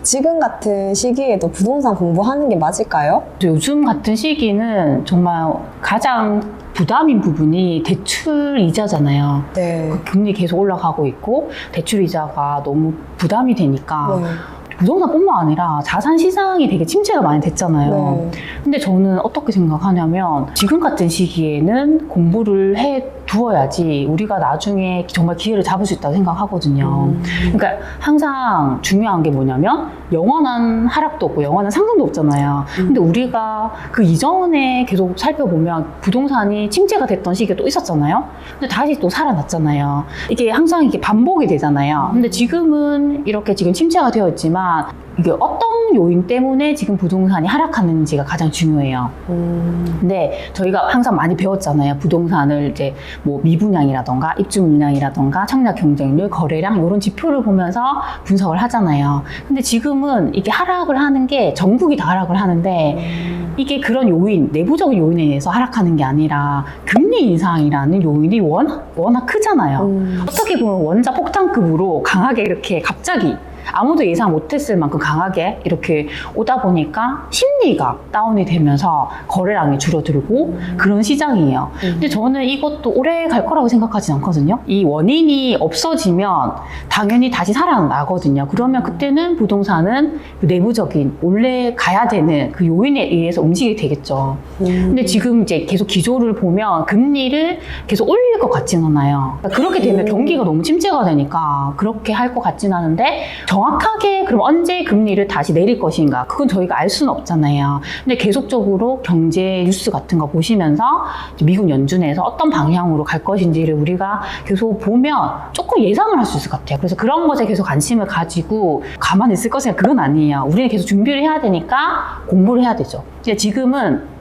지금 같은 시기에도 부동산 공부하는 게 맞을까요? 요즘 같은 시기는 정말 가장 부담인 부분이 대출 이자잖아요. 네. 금리 계속 올라가고 있고 대출 이자가 너무 부담이 되니까 네. 부동산뿐만 아니라 자산 시장이 되게 침체가 많이 됐잖아요. 네. 근데 저는 어떻게 생각하냐면 지금 같은 시기에는 공부를 해 두어야지 우리가 나중에 정말 기회를 잡을 수 있다고 생각하거든요. 그러니까 항상 중요한 게 뭐냐면 영원한 하락도 없고 영원한 상승도 없잖아요. 근데 우리가 그 이전에 계속 살펴보면 부동산이 침체가 됐던 시기가 또 있었잖아요. 근데 다시 또 살아났잖아요. 이게 항상 이게 반복이 되잖아요. 근데 지금은 이렇게 지금 침체가 되어 있지만 이게 어떤 요인 때문에 지금 부동산이 하락하는지가 가장 중요해요. 근데 저희가 항상 많이 배웠잖아요. 부동산을 이제 뭐 미분양이라던가 입주 물량이라던가 청약 경쟁률, 거래량 이런 지표를 보면서 분석을 하잖아요. 근데 지금은 이게 하락을 하는 게 전국이 다 하락을 하는데 이게 그런 요인, 내부적인 요인에 의해서 하락하는 게 아니라 금리 인상이라는 요인이 워낙 크잖아요. 어떻게 보면 원자 폭탄급으로 강하게 이렇게 갑자기 아무도 예상 못했을 만큼 강하게 이렇게 오다 보니까 심리가 다운이 되면서 거래량이 줄어들고 그런 시장이에요. 근데 저는 이것도 오래 갈 거라고 생각하진 않거든요. 이 원인이 없어지면 당연히 다시 살아나거든요. 그러면 그때는 부동산은 내부적인 원래 가야 되는 그 요인에 의해서 움직이게 되겠죠. 근데 지금 이제 계속 기조를 보면 금리를 계속 올릴 것 같진 않아요. 그러니까 그렇게 되면 경기가 너무 침체가 되니까 그렇게 할 것 같진 않은데 정확하게 그럼 언제 금리를 다시 내릴 것인가 그건 저희가 알 수는 없잖아요. 근데 계속적으로 경제 뉴스 같은 거 보시면서 미국 연준에서 어떤 방향으로 갈 것인지를 우리가 계속 보면 조금 예상을 할 수 있을 것 같아요. 그래서 그런 것에 계속 관심을 가지고 가만히 있을 것인가 그건 아니에요. 우리는 계속 준비를 해야 되니까 공부를 해야 되죠. 근데 지금은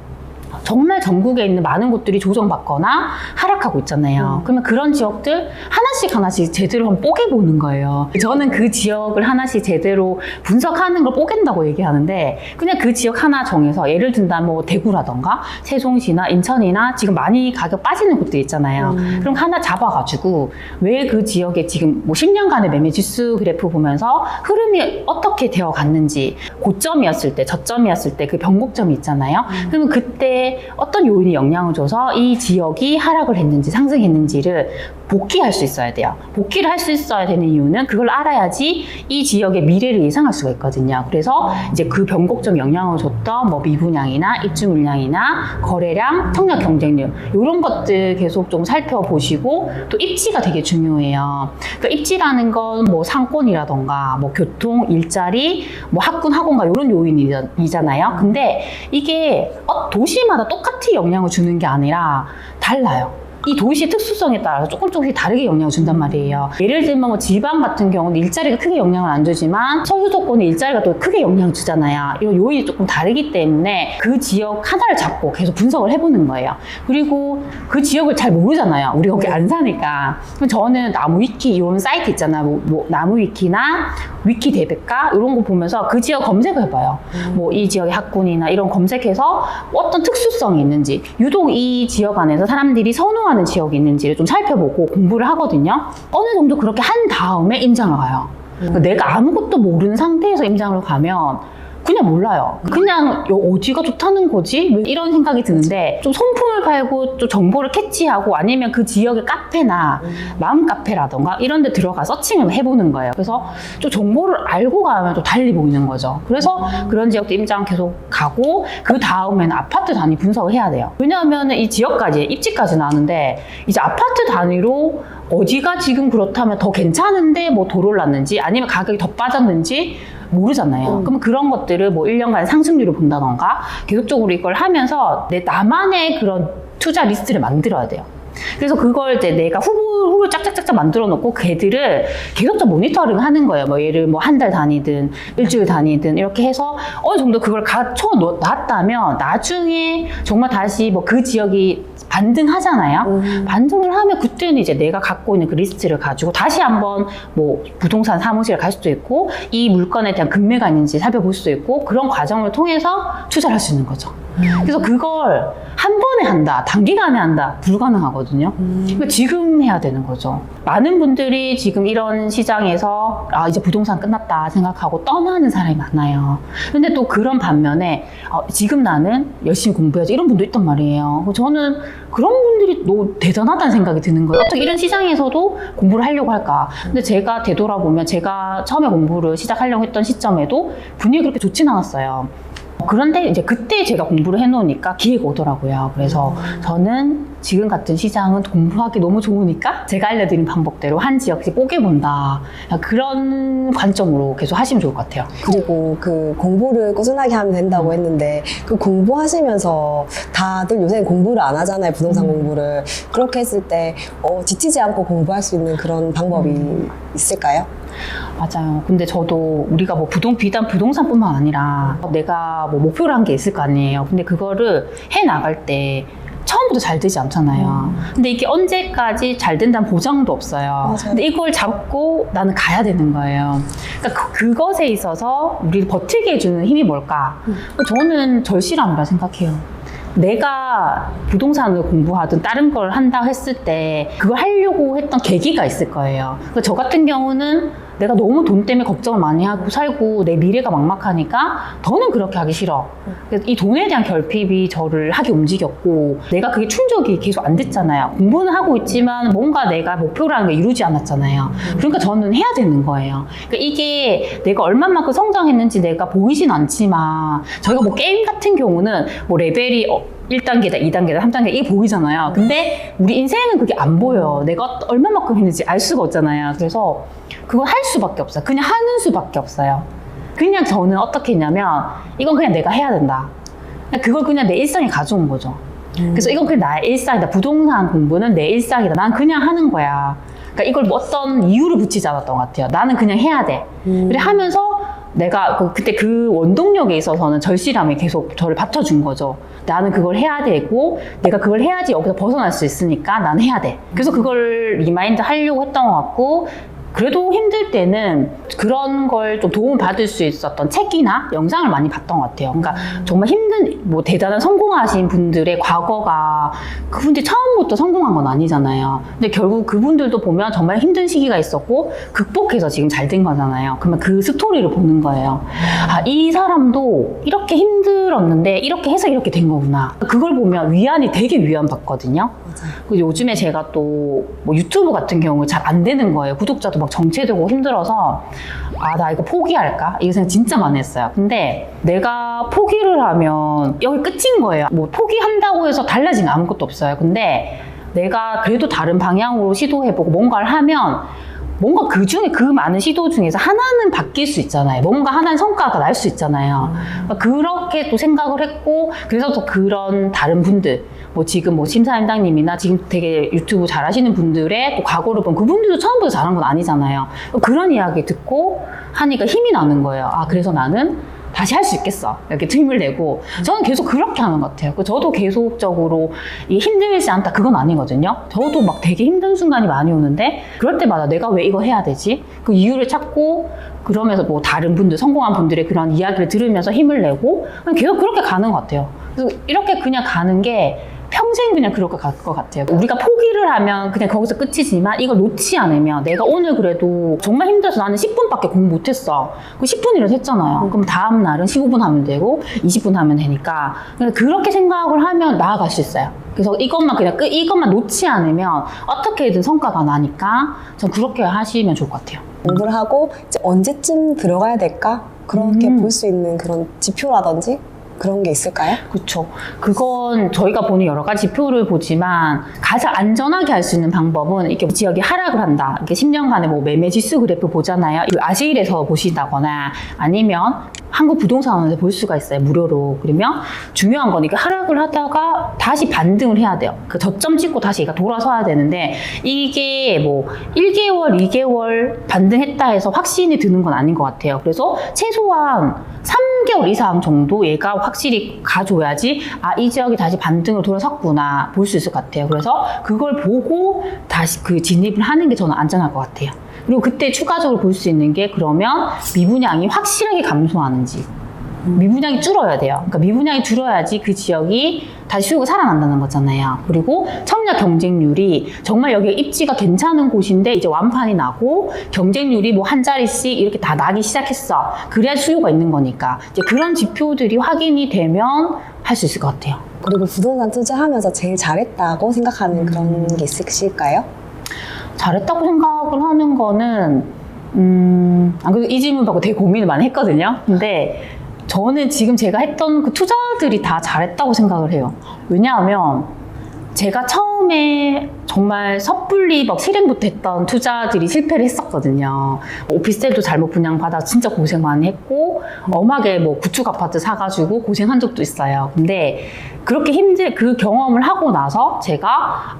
정말 전국에 있는 많은 곳들이 조정받거나 하락하고 있잖아요. 그러면 그런 지역들 하나씩 제대로 한번 뽀개보는 거예요. 저는 그 지역을 하나씩 제대로 분석하는 걸 뽀갠다고 얘기하는데 그냥 그 지역 하나 정해서 예를 든다면 뭐 대구라던가 세종시나 인천이나 지금 많이 가격 빠지는 곳들 있잖아요. 그럼 하나 잡아가지고 왜 그 지역에 지금 뭐 10년간의 매매 지수 그래프 보면서 흐름이 어떻게 되어 갔는지 고점이었을 때 저점이었을 때 그 변곡점이 있잖아요. 그러면 그때 어떤 요인이 영향을 줘서 이 지역이 하락을 했는지 상승했는지를 복귀할 수 있어야 돼요. 복귀를 할 수 있어야 되는 이유는 그걸 알아야지 이 지역의 미래를 예상할 수가 있거든요. 그래서 이제 그 변곡점 영향을 줬던 뭐 미분양이나 입주 물량이나 거래량, 청약 경쟁률 이런 것들 계속 좀 살펴보시고 또 입지가 되게 중요해요. 그러니까 입지라는 건 뭐 상권이라던가 뭐 교통, 일자리, 뭐 학군, 학원가 이런 요인이잖아요. 근데 이게 도시마다 똑같이 영향을 주는 게 아니라 달라요. 이 도시의 특수성에 따라서 조금씩 다르게 영향을 준단 말이에요. 예를 들면 뭐 지방 같은 경우는 일자리가 크게 영향을 안 주지만 서울수도권은 일자리가 또 크게 영향을 주잖아요. 이런 요인이 조금 다르기 때문에 그 지역 하나를 잡고 계속 분석을 해보는 거예요. 그리고 그 지역을 잘 모르잖아요. 우리가 거기 안 사니까. 그럼 저는 나무위키 이런 사이트 있잖아요. 뭐 나무위키나 위키대백과 이런 거 보면서 그 지역 검색을 해봐요. 뭐 이 지역의 학군이나 이런 검색해서 어떤 특수성이 있는지 유독 이 지역 안에서 사람들이 선호하는 지역이 있는지를 좀 살펴보고 공부를 하거든요. 어느 정도 그렇게 한 다음에 임장을 가요. 그러니까 내가 아무것도 모르는 상태에서 임장을 가면 그냥 몰라요. 그냥 어디가 좋다는 거지? 왜 이런 생각이 드는데 좀 손품을 팔고 좀 정보를 캐치하고 아니면 그 지역의 카페나 마음 카페라던가 이런 데 들어가 서칭을 해보는 거예요. 그래서 좀 정보를 알고 가면 또 달리 보이는 거죠. 그래서 그런 지역도 임장 계속 가고 그 다음에는 아파트 단위 분석을 해야 돼요. 왜냐하면 이 지역까지 입지까지 나는데 이제 아파트 단위로 어디가 지금 그렇다면 더 괜찮은데 뭐 더 올랐는지 아니면 가격이 더 빠졌는지 모르잖아요. 그럼 그런 것들을 뭐 1년간 상승률을 본다던가 계속적으로 이걸 하면서 나만의 그런 투자 리스트를 만들어야 돼요. 그래서 그걸 이제 내가 후보 짝짝짝짝 만들어 놓고 걔들을 계속적으로 모니터링 하는 거예요. 뭐 얘를 뭐 한 달 단위든 일주일 단위든 이렇게 해서 어느 정도 그걸 갖춰 놨다면 나중에 정말 다시 뭐 그 지역이 반등하잖아요. 반등을 하면 그때는 이제 내가 갖고 있는 그 리스트를 가지고 다시 한번 뭐 부동산 사무실에 갈 수도 있고 이 물건에 대한 금매가 있는지 살펴볼 수도 있고 그런 과정을 통해서 투자를 할 수 있는 거죠. 그래서 그걸 한 번에 한다, 단기간에 한다, 불가능하거든요. 그러니까 지금 해야 되는 거죠. 많은 분들이 지금 이런 시장에서 이제 부동산 끝났다 생각하고 떠나는 사람이 많아요. 근데 또 그런 반면에 지금 나는 열심히 공부해야지 이런 분도 있단 말이에요. 저는 그런 분들이 너무 대단하다는 생각이 드는 거예요. 어떻게 이런 시장에서도 공부를 하려고 할까? 근데 제가 되돌아보면 제가 처음에 공부를 시작하려고 했던 시점에도 분위기 그렇게 좋진 않았어요. 그런데 이제 그때 제가 공부를 해놓으니까 기회가 오더라고요. 그래서 저는 지금 같은 시장은 공부하기 너무 좋으니까 제가 알려드린 방법대로 한 지역씩 뽀개본다. 그런 관점으로 계속 하시면 좋을 것 같아요. 그리고 그 공부를 꾸준하게 하면 된다고 했는데 그 공부하시면서 다들 요새 공부를 안 하잖아요. 부동산 공부를. 그렇게 했을 때 지치지 않고 공부할 수 있는 그런 방법이 있을까요? 맞아요. 근데 저도 우리가 뭐 비단 부동산뿐만 아니라 내가 뭐 목표를 한 게 있을 거 아니에요. 근데 그거를 해 나갈 때 처음부터 잘 되지 않잖아요. 근데 이게 언제까지 잘 된다는 보장도 없어요. 맞아요. 근데 이걸 잡고 나는 가야 되는 거예요. 그러니까 그것에 있어서 우리를 버티게 해주는 힘이 뭘까? 저는 절실함이라 생각해요. 내가 부동산을 공부하든 다른 걸 한다 했을 때 그걸 하려고 했던 계기가 있을 거예요. 그러니까 저 같은 경우는 내가 너무 돈 때문에 걱정을 많이 하고 살고 내 미래가 막막하니까 더는 그렇게 하기 싫어. 그래서 이 돈에 대한 결핍이 저를 하게 움직였고 내가 그게 충족이 계속 안 됐잖아요. 공부는 하고 있지만 뭔가 내가 목표라는 게 이루지 않았잖아요. 그러니까 저는 해야 되는 거예요. 그러니까 이게 내가 얼마만큼 성장했는지 내가 보이진 않지만 저희가 뭐 게임 같은 경우는 뭐 레벨이 1단계다, 2단계다, 3단계 이게 보이잖아요. 근데 우리 인생은 그게 안 보여요. 내가 얼마만큼 했는지 알 수가 없잖아요. 그래서 그걸 할 수밖에 없어요. 그냥 하는 수밖에 없어요. 그냥 저는 어떻게 했냐면 이건 그냥 내가 해야 된다. 그걸 그냥 내 일상에 가져온 거죠. 그래서 이건 그냥 나의 일상이다. 부동산 공부는 내 일상이다. 난 그냥 하는 거야. 그러니까 이걸 뭐 어떤 이유를 붙이지 않았던 것 같아요. 나는 그냥 해야 돼. 그래 하면서 내가 그때 그 원동력에 있어서는 절실함이 계속 저를 받쳐준 거죠. 나는 그걸 해야 되고 내가 그걸 해야지 여기서 벗어날 수 있으니까 나는 해야 돼. 그래서 그걸 리마인드 하려고 했던 것 같고 그래도 힘들 때는 그런 걸 좀 도움 받을 수 있었던 책이나 영상을 많이 봤던 것 같아요. 그러니까 정말 힘든 뭐 대단한 성공하신 분들의 과거가 그분들이 처음부터 성공한 건 아니잖아요. 근데 결국 그분들도 보면 정말 힘든 시기가 있었고 극복해서 지금 잘 된 거잖아요. 그러면 그 스토리를 보는 거예요. 이 사람도 이렇게 힘들었는데 이렇게 해서 이렇게 된 거구나. 그걸 보면 위안이 되게 위안받거든요. 그리고 요즘에 제가 또 뭐 유튜브 같은 경우 잘 안 되는 거예요. 구독자도 막 정체되고 힘들어서 나 이거 포기할까? 이거 생각 진짜 많이 했어요. 근데 내가 포기를 하면 여기 끝인 거예요. 뭐 포기한다고 해서 달라지는 아무것도 없어요. 근데 내가 그래도 다른 방향으로 시도해보고 뭔가를 하면 뭔가 그 중에 그 많은 시도 중에서 하나는 바뀔 수 있잖아요. 뭔가 하나의 성과가 날 수 있잖아요. 그렇게 또 생각을 했고 그래서 또 그런 다른 분들 뭐 지금 뭐 심사임당님이나 지금 되게 유튜브 잘하시는 분들의 또 과거를 보면 그분들도 처음부터 잘한 건 아니잖아요. 그런 이야기 듣고 하니까 힘이 나는 거예요. 그래서 나는 다시 할 수 있겠어. 이렇게 힘을 내고 저는 계속 그렇게 하는 것 같아요. 저도 계속적으로 이게 힘들지 않다 그건 아니거든요. 저도 막 되게 힘든 순간이 많이 오는데 그럴 때마다 내가 왜 이거 해야 되지? 그 이유를 찾고 그러면서 뭐 다른 분들 성공한 분들의 그런 이야기를 들으면서 힘을 내고 계속 그렇게 가는 것 같아요. 그래서 이렇게 그냥 가는 게 평생 그냥 그럴 것 같아요. 우리가 포기를 하면 그냥 거기서 끝이지만 이걸 놓지 않으면 내가 오늘 그래도 정말 힘들어서 나는 10분밖에 공부 못했어. 그 10분이라도 했잖아요. 그럼 다음 날은 15분 하면 되고 20분 하면 되니까 그렇게 생각을 하면 나아갈 수 있어요. 그래서 이것만 놓지 않으면 어떻게든 성과가 나니까 전 그렇게 하시면 좋을 것 같아요. 공부를 하고 이제 언제쯤 들어가야 될까? 그렇게 볼 수 있는 그런 지표라든지 그런 게 있을까요? 그렇죠. 그건 저희가 보는 여러 가지 지표를 보지만 가장 안전하게 할 수 있는 방법은 이렇게 지역이 하락을 한다. 이렇게 10년간의 뭐 매매 지수 그래프 보잖아요. 아시일에서 보신다거나 아니면 한국 부동산원에서 볼 수가 있어요. 무료로. 그러면 중요한 건 이게 하락을 하다가 다시 반등을 해야 돼요. 그 저점 찍고 다시 얘가 돌아서야 되는데 이게 뭐 1개월, 2개월 반등했다 해서 확신이 드는 건 아닌 것 같아요. 그래서 최소한 3개월 이상 정도 얘가 확실히 가줘야지 이 지역이 다시 반등으로 돌아섰구나 볼 수 있을 것 같아요. 그래서 그걸 보고 다시 그 진입을 하는 게 저는 안전할 것 같아요. 그리고 그때 추가적으로 볼 수 있는 게 그러면 미분양이 확실하게 감소하는지 미분양이 줄어야 돼요. 그러니까 미분양이 줄어야지 그 지역이 다시 수요가 살아난다는 거잖아요. 그리고 청약 경쟁률이 정말 여기가 입지가 괜찮은 곳인데 이제 완판이 나고 경쟁률이 뭐 한 자리씩 이렇게 다 나기 시작했어. 그래야 수요가 있는 거니까. 이제 그런 지표들이 확인이 되면 할 수 있을 것 같아요. 그리고 부동산 투자하면서 제일 잘했다고 생각하는 그런 게 있으실까요? 잘했다고 생각을 하는 거는 안 그래도 이 질문 받고 되게 고민을 많이 했거든요. 근데 저는 지금 제가 했던 그 투자들이 다 잘했다고 생각을 해요. 왜냐하면 제가 처음에 정말 섣불리 막 실행부터 했던 투자들이 실패를 했었거든요. 오피스텔도 잘못 분양받아 진짜 고생 많이 했고 엄하게 뭐 구축 아파트 사가지고 고생한 적도 있어요. 근데 그렇게 그 경험을 하고 나서 제가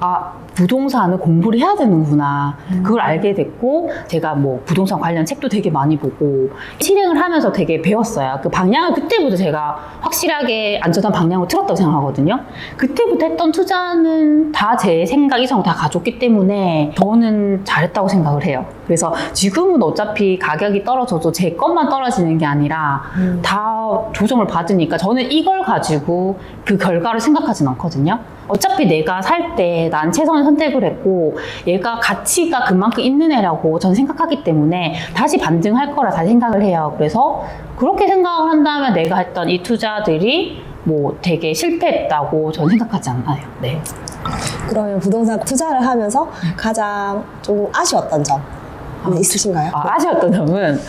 부동산을 공부를 해야 되는구나. 그걸 알게 됐고, 제가 뭐 부동산 관련 책도 되게 많이 보고, 실행을 하면서 되게 배웠어요. 그 방향을 그때부터 제가 확실하게 안전한 방향으로 틀었다고 생각하거든요. 그때부터 했던 투자는 다 제 생각 이상 다 가졌기 때문에 저는 잘했다고 생각을 해요. 그래서 지금은 어차피 가격이 떨어져도 제 것만 떨어지는 게 아니라 다 조정을 받으니까 저는 이걸 가지고 그 결과를 생각하진 않거든요. 어차피 내가 살 때 난 최선을 선택을 했고 얘가 가치가 그만큼 있는 애라고 저는 생각하기 때문에 다시 반등할 거라 다 생각을 해요. 그래서 그렇게 생각을 한다면 내가 했던 이 투자들이 뭐 되게 실패했다고 저는 생각하지 않아요. 네. 그러면 부동산 투자를 하면서 가장 좀 아쉬웠던 점 있으신가요? 아쉬웠던 점은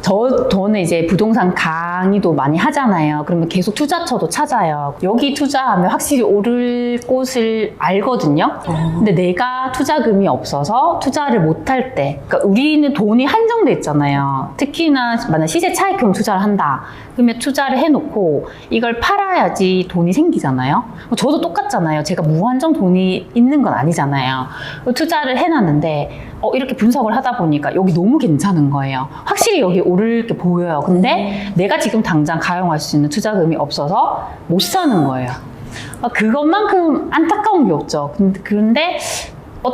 저는 이제 부동산 강의도 많이 하잖아요. 그러면 계속 투자처도 찾아요. 여기 투자하면 확실히 오를 곳을 알거든요. 근데 내가 투자금이 없어서 투자를 못할 때, 그러니까 우리는 돈이 한정돼 있잖아요. 특히나 만약 시세 차익형 투자를 한다. 그러면 투자를 해놓고 이걸 팔아야지 돈이 생기잖아요. 저도 똑같잖아요. 제가 무한정 돈이 있는 건 아니잖아요. 투자를 해놨는데 이렇게 분석을 하다 보니까 여기 너무 괜찮은 거예요. 확실히 여기 오를 게 보여요. 근데 내가 지금 당장 가용할 수 있는 투자금이 없어서 못 사는 거예요. 그것만큼 안타까운 게 없죠. 그런데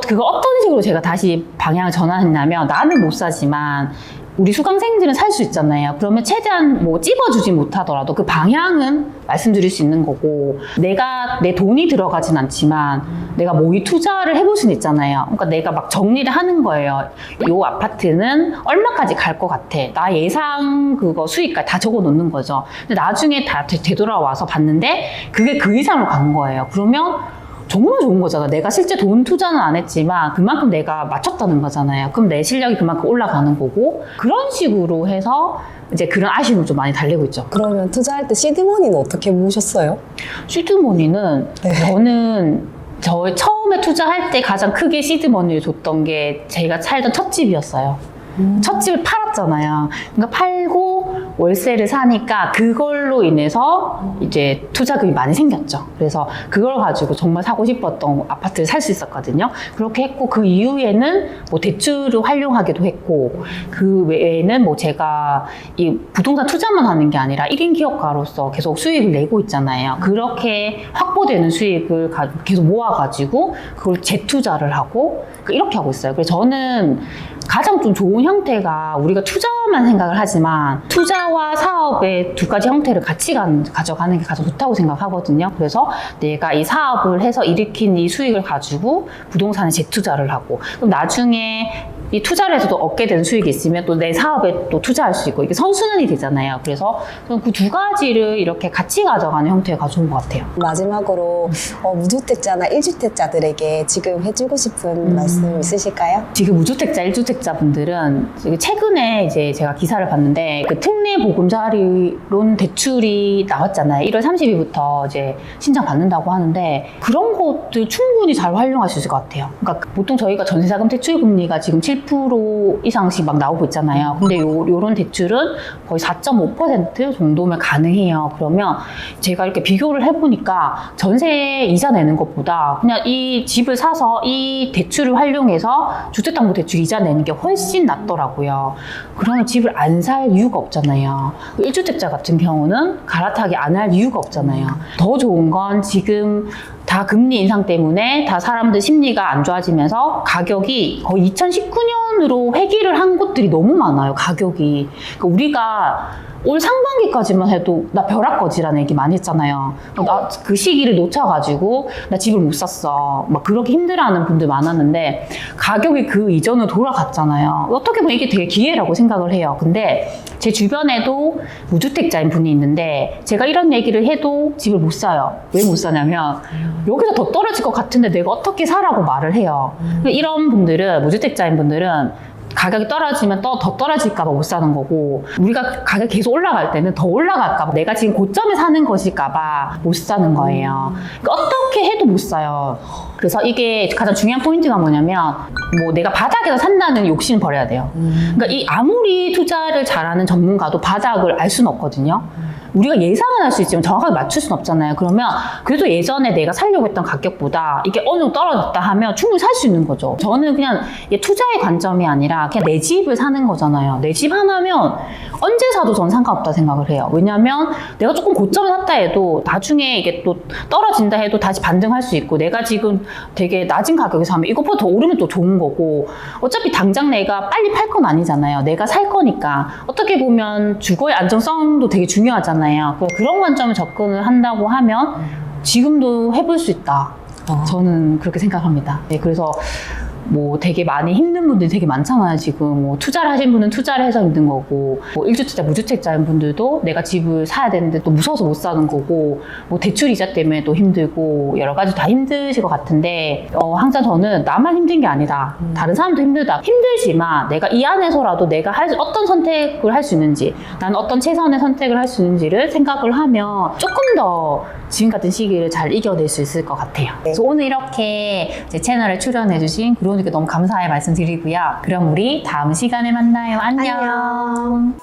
그거 어떤 식으로 제가 다시 방향을 전환했냐면 나는 못 사지만 우리 수강생들은 살 수 있잖아요. 그러면 최대한 뭐 찝어주지 못하더라도 그 방향은 말씀드릴 수 있는 거고 내가 내 돈이 들어가진 않지만 내가 모의 투자를 해볼 수는 있잖아요. 그러니까 내가 막 정리를 하는 거예요. 이 아파트는 얼마까지 갈 것 같아. 나 예상 그거 수익까지 다 적어 놓는 거죠. 근데 나중에 다 되돌아와서 봤는데 그게 그 이상으로 간 거예요. 그러면 정말 좋은 거잖아. 내가 실제 돈 투자는 안 했지만 그만큼 내가 맞췄다는 거잖아요. 그럼 내 실력이 그만큼 올라가는 거고 그런 식으로 해서 이제 그런 아쉬움을 좀 많이 달래고 있죠. 그러면 투자할 때 시드머니는 어떻게 모으셨어요? 시드머니는 저는 처음에 투자할 때 가장 크게 시드머니를 줬던 게 제가 살던 첫 집이었어요. 첫 집을 팔았잖아요. 그러니까 팔고 월세를 사니까 그걸로 인해서 이제 투자금이 많이 생겼죠. 그래서 그걸 가지고 정말 사고 싶었던 아파트를 살 수 있었거든요. 그렇게 했고 그 이후에는 뭐 대출을 활용하기도 했고 그 외에는 뭐 제가 이 부동산 투자만 하는 게 아니라 1인 기업가로서 계속 수익을 내고 있잖아요. 그렇게 확보되는 수익을 계속 모아가지고 그걸 재투자를 하고 이렇게 하고 있어요. 그래서 저는 가장 좀 좋은 형태가 우리가 투자만 생각을 하지만 투자와 사업의 두 가지 형태를 같이 가져가는 게 가장 좋다고 생각하거든요. 그래서 내가 이 사업을 해서 일으킨 이 수익을 가지고 부동산에 재투자를 하고 그럼 나중에 이 투자를 해서도 얻게 되는 수익이 있으면 또 내 사업에 또 투자할 수 있고 이게 선순환이 되잖아요. 그래서 저는 그 두 가지를 이렇게 같이 가져가는 형태가 좋은 것 같아요. 마지막으로 무주택자나 1주택자들에게 지금 해주고 싶은 말씀 있으실까요? 지금 무주택자, 1주택자분들은 최근에 이제 제가 기사를 봤는데 그 특례 보금자리론 대출이 나왔잖아요. 1월 30일부터 이제 신청 받는다고 하는데 그런 것들 충분히 잘 활용할 수 있을 것 같아요. 그러니까 보통 저희가 전세자금 대출 금리가 지금 7% 이상씩 막 나오고 있잖아요. 근데 요런 대출은 거의 4.5% 정도면 가능해요. 그러면 제가 이렇게 비교를 해보니까 전세 이자 내는 것보다 그냥 이 집을 사서 이 대출을 활용해서 주택담보대출 이자 내는 게 훨씬 낫더라고요. 그러면 집을 안 살 이유가 없잖아요. 1주택자 같은 경우는 갈아타기 안 할 이유가 없잖아요. 더 좋은 건 지금 다 금리 인상 때문에 다 사람들 심리가 안 좋아지면서 가격이 거의 2019년으로 회귀를 한 곳들이 너무 많아요. 가격이. 그러니까 우리가 올 상반기까지만 해도 나 벼락거지라는 얘기 많이 했잖아요. 나 그 시기를 놓쳐가지고 나 집을 못 샀어. 막 그렇게 힘들어하는 분들 많았는데 가격이 그 이전으로 돌아갔잖아요. 어떻게 보면 이게 되게 기회라고 생각을 해요. 근데 제 주변에도 무주택자인 분이 있는데 제가 이런 얘기를 해도 집을 못 사요. 왜 못 사냐면 여기서 더 떨어질 것 같은데 내가 어떻게 사라고 말을 해요. 이런 분들은, 무주택자인 분들은 가격이 떨어지면 더 떨어질까봐 못 사는 거고, 우리가 가격이 계속 올라갈 때는 더 올라갈까봐, 내가 지금 고점에 사는 것일까봐 못 사는 거예요. 그러니까 어떻게 해도 못 사요. 그래서 이게 가장 중요한 포인트가 뭐냐면, 뭐 내가 바닥에서 산다는 욕심을 버려야 돼요. 그러니까 이 아무리 투자를 잘하는 전문가도 바닥을 알 수는 없거든요. 우리가 예상은 할 수 있지만 정확하게 맞출 수는 없잖아요. 그러면 그래도 예전에 내가 살려고 했던 가격보다 이게 어느 정도 떨어졌다 하면 충분히 살 수 있는 거죠. 저는 그냥 이게 투자의 관점이 아니라 그냥 내 집을 사는 거잖아요. 내 집 하나면 언제 사도 전 상관없다 생각을 해요. 왜냐면 내가 조금 고점에 샀다 해도 나중에 이게 또 떨어진다 해도 다시 반등할 수 있고, 내가 지금 되게 낮은 가격에 사면 이것보다 더 오르면 또 좋은 거고, 어차피 당장 내가 빨리 팔 건 아니잖아요. 내가 살 거니까. 어떻게 보면 주거의 안정성도 되게 중요하잖아요. 그런 관점을 접근을 한다고 하면 지금도 해볼 수 있다. 저는 그렇게 생각합니다. 네, 그래서 뭐 되게 많이 힘든 분들이 되게 많잖아요. 지금 뭐 투자를 하신 분은 투자를 해서 힘든 거고, 뭐 1주택자, 무주택자인 분들도 내가 집을 사야 되는데 또 무서워서 못 사는 거고, 뭐 대출 이자 때문에 또 힘들고, 여러 가지 다 힘드실 것 같은데, 항상 저는 나만 힘든 게 아니다. 다른 사람도 힘들다. 힘들지만 내가 이 안에서라도 내가 어떤 선택을 할 수 있는지, 나는 어떤 최선의 선택을 할 수 있는지를 생각을 하면 조금 더 지금 같은 시기를 잘 이겨낼 수 있을 것 같아요. 그래서 오늘 이렇게 제 채널에 출연해주신 그러니까 너무 감사의 말씀드리고요. 그럼 우리 다음 시간에 만나요. 안녕.